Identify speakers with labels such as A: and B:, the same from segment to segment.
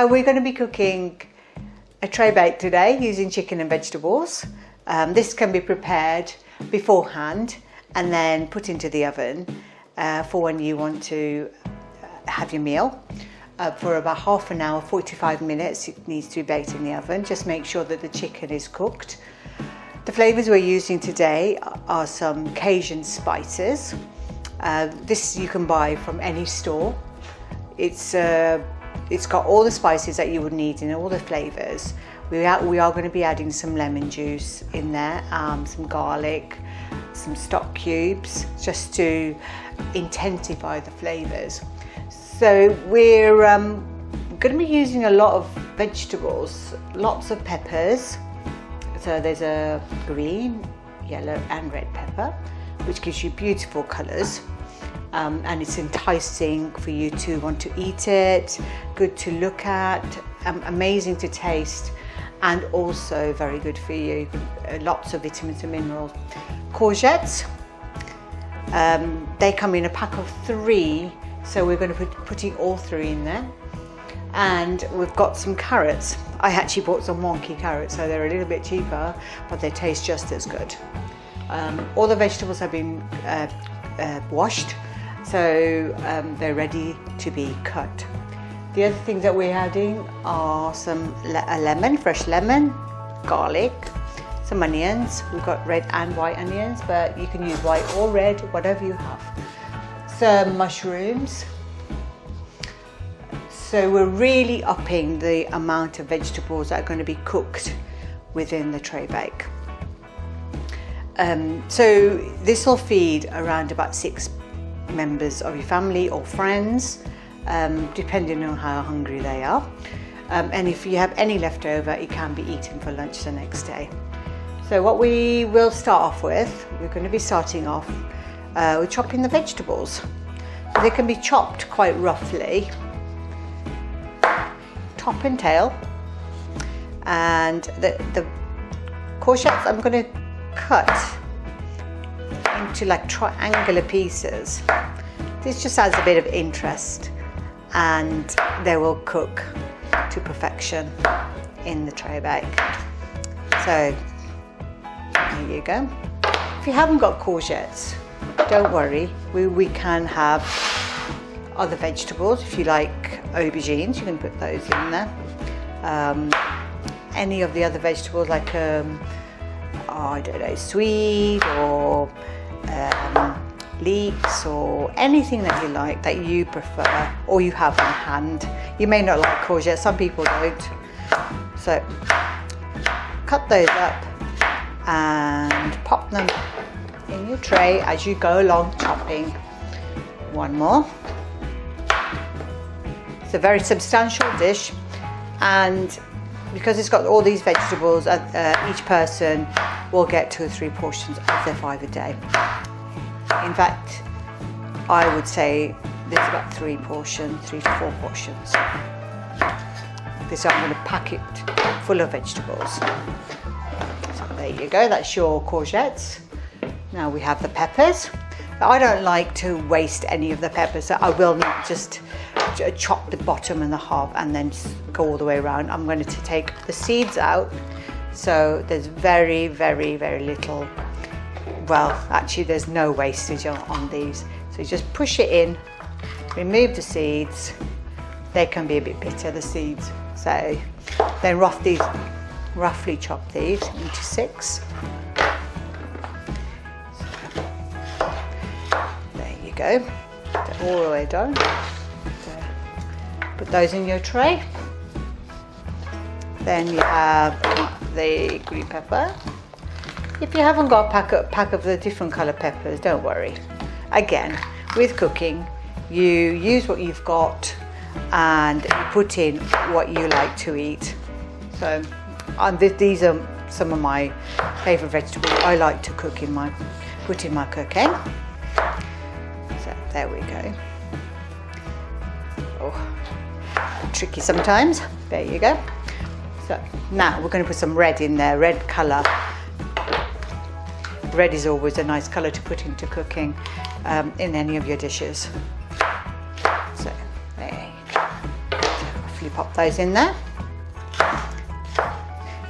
A: We're going to be cooking a tray bake today using chicken and vegetables. This can be prepared beforehand and then put into the oven for when you want to have your meal. For about half an hour, 45 minutes, it needs to be baked in the oven. Just make sure that the chicken is cooked. The flavours we're using today are some Cajun spices. This you can buy from any store. It's got all the spices that you would need in all the flavours. We are going to be adding some lemon juice in there, some garlic, some stock cubes, just to intensify the flavours. So we're going to be using a lot of vegetables, lots of peppers. So there's a green, yellow and red pepper, which gives you beautiful colours. And it's enticing for you to want to eat it, good to look at, amazing to taste, and also very good for you. Lots of vitamins and minerals. Courgettes, they come in a pack of 3, so we're going to be putting all 3 in there. And we've got some carrots. I actually bought some wonky carrots, so they're a little bit cheaper, but they taste just as good. All the vegetables have been washed, so they're ready to be cut. The other things that we're adding are some lemon, fresh lemon, garlic, some onions. We've got red and white onions, but you can use white or red, whatever you have. Some mushrooms. So we're really upping the amount of vegetables that are going to be cooked within the tray bake. So this will feed around about 6 members of your family or friends, depending on how hungry they are. And if you have any leftover, it can be eaten for lunch the next day. So what we will start off with, we're going to be starting off with chopping the vegetables. So they can be chopped quite roughly, top and tail. And the courgettes I'm going to cut into like triangular pieces. This just adds a bit of interest, and they will cook to perfection in the tray bake. So there you go. If you haven't got courgettes, don't worry, we can have other vegetables. If you like aubergines, you can put those in there. Any of the other vegetables like I don't know, sweet or leeks or anything that you like, that you prefer or you have on hand. You may not like courgettes, some people don't. So cut those up and pop them in your tray as you go along chopping. One more. It's a very substantial dish, and because it's got all these vegetables, each person will get 2 or 3 portions of their 5 a day. In fact, I would say there's about 3 to 4 portions. This I'm going to pack it full of vegetables. So there you go, that's your courgettes. Now we have the peppers. I don't like to waste any of the peppers, so I will not just chop the bottom and the half and then go all the way around. I'm going to take the seeds out, so there's very, very, very little. Well, actually there's no wastage on these. So you just push it in, remove the seeds. They can be a bit bitter, the seeds. So then roughly chop these into 6. There you go. They're all the way done. Put those in your tray. Then you have the green pepper. If you haven't got a pack of the different colour peppers, don't worry. Again, with cooking, you use what you've got and you put in what you like to eat. So these are some of my favourite vegetables I like to put in my cooking. So there we go. Oh, tricky sometimes. There you go. So now we're going to put some red in there, red colour. Red is always a nice colour to put into cooking in any of your dishes. So there you go. pop those in there.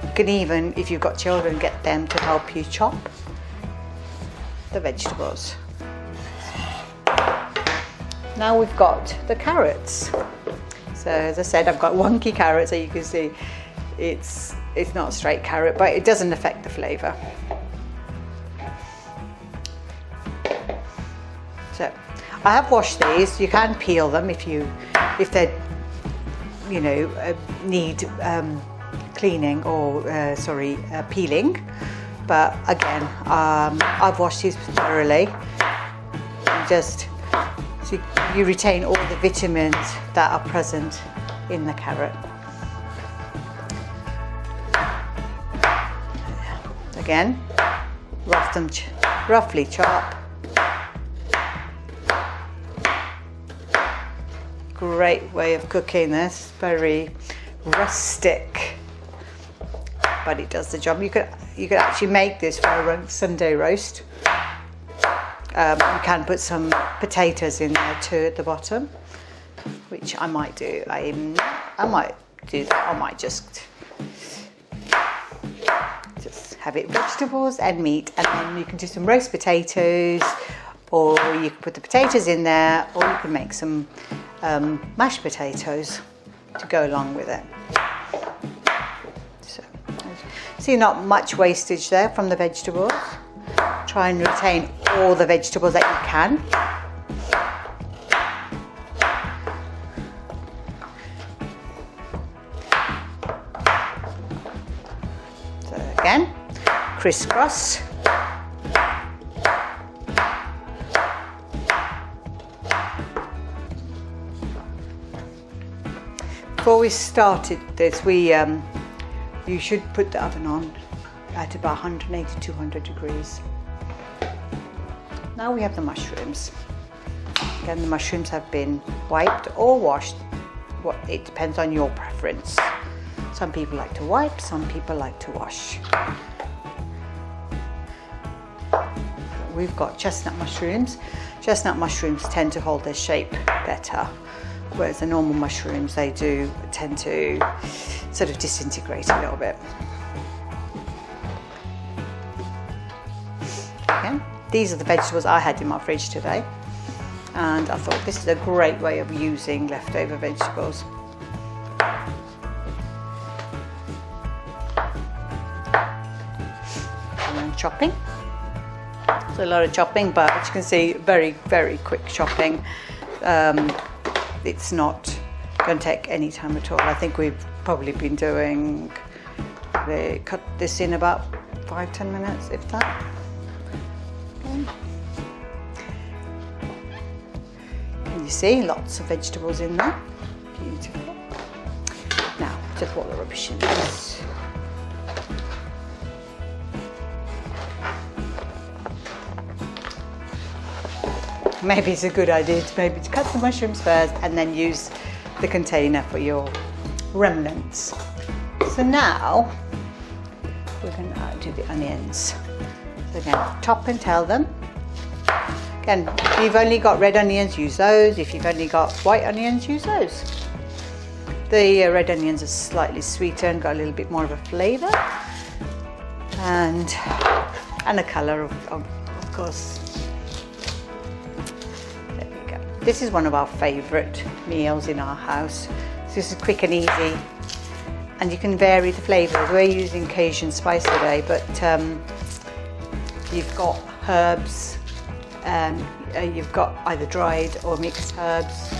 A: You can even, if you've got children, get them to help you chop the vegetables. Now we've got the carrots. So as I said, I've got wonky carrots, so you can see it's not a straight carrot, but it doesn't affect the flavour. So I have washed these. You can peel them if they need cleaning or peeling. But again, I've washed these thoroughly. Just so you retain all the vitamins that are present in the carrot. Again, roughly chop. Great way of cooking this, very rustic, but it does the job. You could actually make this for a Sunday roast. You can put some potatoes in there too at the bottom, which I might do. I might do that. I might just have it vegetables and meat, and then you can do some roast potatoes, or you can put the potatoes in there, or you can make some mashed potatoes to go along with it. So, see, not much wastage there from the vegetables. Try and retain all the vegetables that you can. So again, crisscross. Before we started this, you should put the oven on at about 180-200 degrees. Now we have the mushrooms. Again, the mushrooms have been wiped or washed. It depends on your preference. Some people like to wipe, some people like to wash. We've got chestnut mushrooms. Chestnut mushrooms tend to hold their shape better, whereas the normal mushrooms, they do tend to sort of disintegrate a little bit. Okay. These are the vegetables I had in my fridge today, and I thought this is a great way of using leftover vegetables. And then chopping. It's a lot of chopping, but as you can see, very, very quick chopping. It's not going to take any time at all. I think we've probably been doing, they cut this in about 5-10 minutes, if that. Okay. Can you see lots of vegetables in there? Beautiful. Now, just put the rubbish in this. Maybe it's a good idea to cut the mushrooms first and then use the container for your remnants. So now we're going to do the onions. So again, top and tail them. Again, if you've only got red onions, use those. If you've only got white onions, use those. The red onions are slightly sweeter and got a little bit more of a flavour, and a colour of course. This is one of our favourite meals in our house. This is quick and easy, and you can vary the flavours. We're using Cajun spice today, but you've got herbs, you've got either dried or mixed herbs.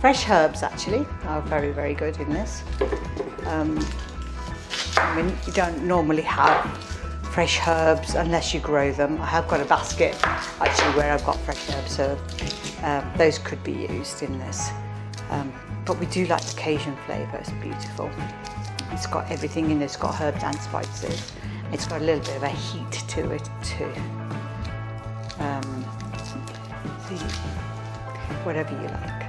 A: Fresh herbs actually are very, very good in this. I mean, you don't normally have fresh herbs unless you grow them. I have got a basket actually where I've got fresh herbs, so those could be used in this. But we do like the Cajun flavour, it's beautiful. It's got everything in it, it's got herbs and spices. It's got a little bit of a heat to it too. Whatever you like.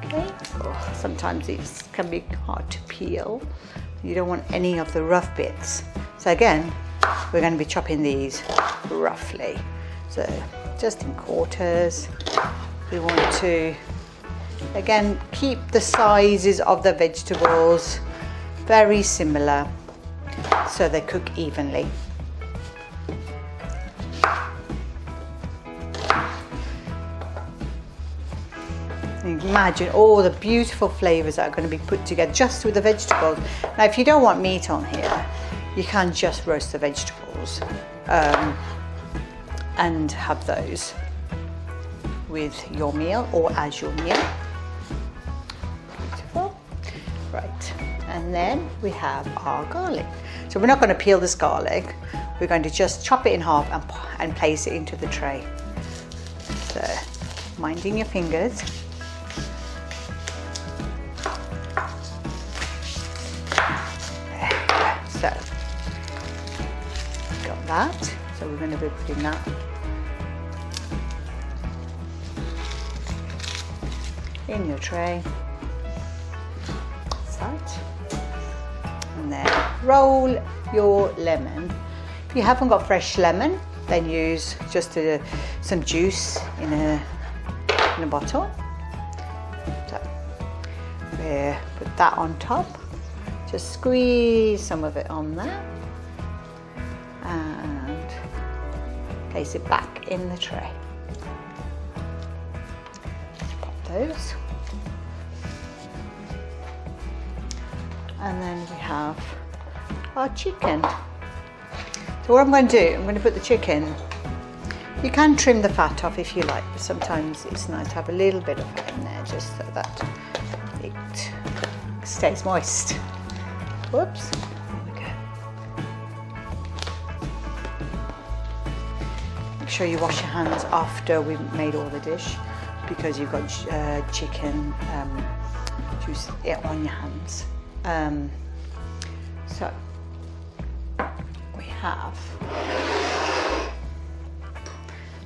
A: Okay. Oh, sometimes these can be hard to peel. You don't want any of the rough bits. So again, we're going to be chopping these roughly. So just in quarters. we want to, again, keep the sizes of the vegetables very similar so they cook evenly. Imagine all the beautiful flavours that are going to be put together just with the vegetables. Now, if you don't want meat on here, you can just roast the vegetables and have those with your meal or as your meal. Beautiful. Right, and then we have our garlic. So we're not going to peel this garlic. We're going to just chop it in half and place it into the tray. So, minding your fingers. So, got that. So we're going to be putting that in your tray. That's that. And then roll your lemon. If you haven't got fresh lemon, then use just some juice in a bottle. So we put that on top. Just squeeze some of it on there and place it back in the tray. Let's pop those. And then we have our chicken. So what I'm going to do, I'm going to put the chicken, you can trim the fat off if you like, but sometimes it's nice to have a little bit of fat in there just so that it stays moist. Whoops, there we go. Make sure you wash your hands after we've made all the dish because you've got chicken juice on your hands. So we have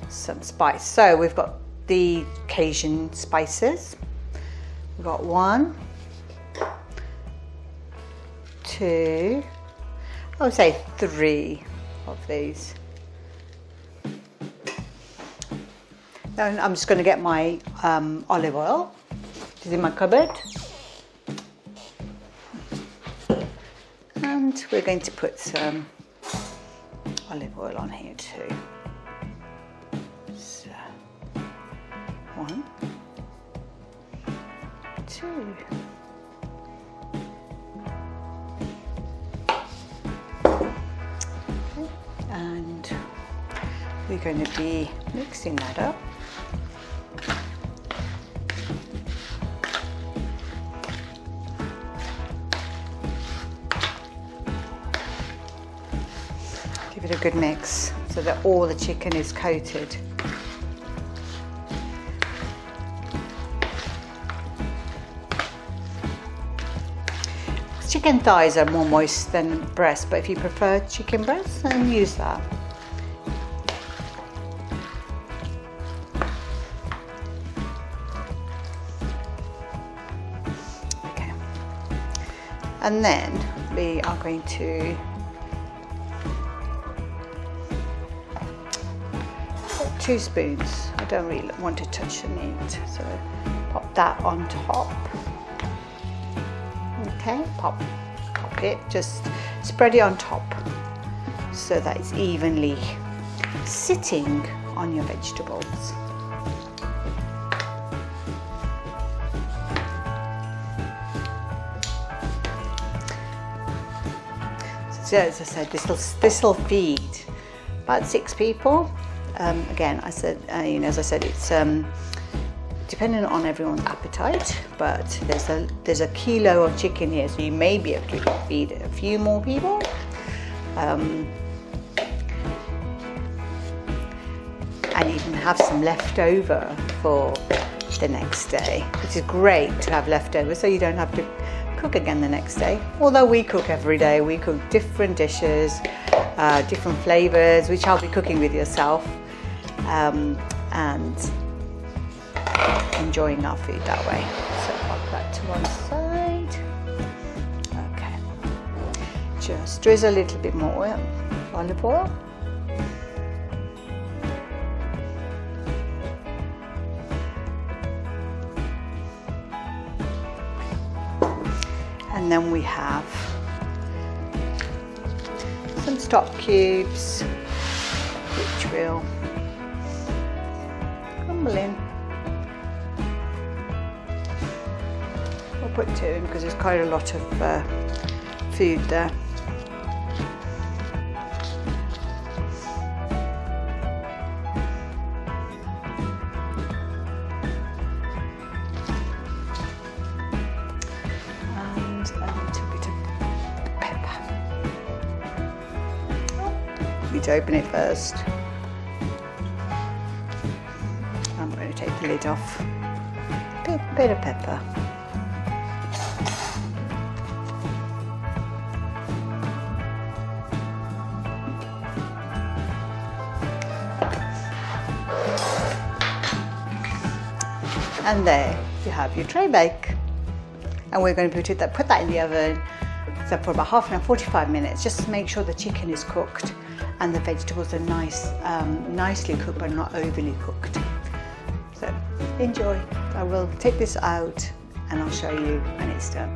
A: some spice. So we've got the Cajun spices. We've got 1, 2, I would say 3 of these. Then I'm just going to get my olive oil, which is in my cupboard. And we're going to put some olive oil on here too. So, 1, 2. And we're going to be mixing that up. Give it a good mix so that all the chicken is coated. Chicken thighs are more moist than breast, but if you prefer chicken breast, then use that. Okay. And then we are going to put 2 spoons. I don't really want to touch the meat, so pop that on top. Okay, pop it, just spread it on top so that it's evenly sitting on your vegetables. So as I said, this will feed about 6 people. Again, I said, as I said, it's depending on everyone's appetite, but there's a kilo of chicken here, so you may be able to feed a few more people. And even have some left over for the next day, which is great to have leftovers so you don't have to cook again the next day. Although we cook every day, we cook different dishes, different flavors, which I'll be cooking with yourself, and enjoying our food that way. So pop that to one side. Okay, just drizzle a little bit more oil, olive oil. And then we have some stock cubes, which we'll crumble in. I'll put 2 in because there's quite a lot of food there. And a little bit of pepper. Need to open it first. I'm going to take the lid off. Bit of pepper. And there you have your tray bake. And we're going to put that in the oven for about half an hour, 45 minutes, just to make sure the chicken is cooked and the vegetables are nicely cooked but not overly cooked. So enjoy. I will take this out and I'll show you when it's done.